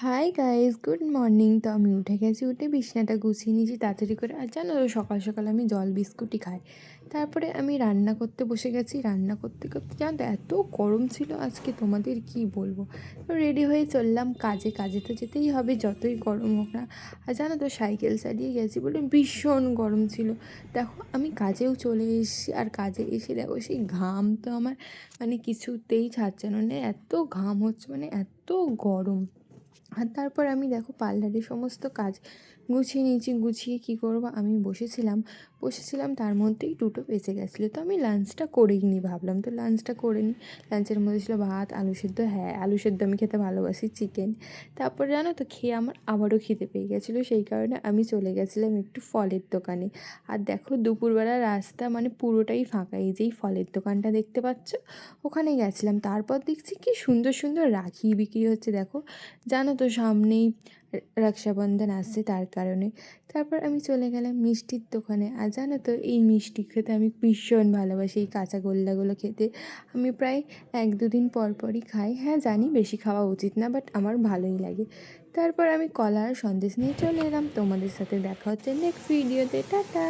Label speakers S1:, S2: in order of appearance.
S1: Hi guys, good morning. তো আমি উঠে গেছি, উঠে বিছানাটা গুছিয়ে নিয়েছি তাড়াতাড়ি করে। আর জানো তো, সকাল সকাল আমি জল বিস্কুটই খাই। তারপরে আমি রান্না করতে বসে গেছি। রান্না করতে করতে জানো তো, এত গরম ছিল আজকে, তোমাদের কি বলবো। তো রেডি হয়ে চললাম কাজে। কাজে তো যেতেই হবে, যতই গরম হোক না। আর জানো তো, সাইকেল চালিয়ে গেছি বলে ভীষণ গরম ছিল। দেখো, আমি কাজেও চলে এসেছি, আর কাজে এসে দেখো সেই ঘাম তো আমার মানে কিছুতেই ছাড়ছে না, মানে এত ঘাম হচ্ছে, মানে এত গরম। আর তারপর আমি দেখো পার্লারের সমস্ত কাজ গুছিয়ে নিয়েছি। গুছিয়ে কী করবো, আমি বসেছিলাম তার মধ্যেই 2টো বেজে গেছিলো। তো আমি লাঞ্চটা করেই নিই, ভাবলাম তো লাঞ্চটা করে নিই। লাঞ্চের মধ্যে ছিল ভাত, আলু সেদ্ধ। হ্যাঁ, আলু সেদ্ধ আমি খেতে ভালোবাসি, চিকেন। তারপর জানো তো, খেয়ে আমার আবারও খিদে পেয়ে গেছিলো, সেই কারণে আমি চলে গেছিলাম একটু ফলের দোকানে। আর দেখো দুপুরবেলা রাস্তা মানে পুরোটাই ফাঁকা, এই যেই ফলের দোকানটা দেখতে পাচ্ছ, ওখানে গেছিলাম। তারপর দেখছি কি সুন্দর সুন্দর রাখি বিক্রি হচ্ছে। দেখো, জানো তো সামনেই রক্ষাবন্ধন আসছে, তার কারণে। তারপর আমি চলে গেলাম মিষ্টির দোকানে। আর জানো তো, এই মিষ্টি খেতে আমি ভীষণ ভালোবাসি, এই কাঁচাগোল্লাগুলো খেতে। আমি প্রায় 1-2 দিন পর পরই খাই। হ্যাঁ জানি বেশি খাওয়া উচিত না, বাট আমার ভালোই লাগে। তারপর আমি কলা আর সন্দেশ নিয়ে চলে এলাম। তোমাদের সাথে দেখা হচ্ছে নেক্সট ভিডিওতে। টাটা।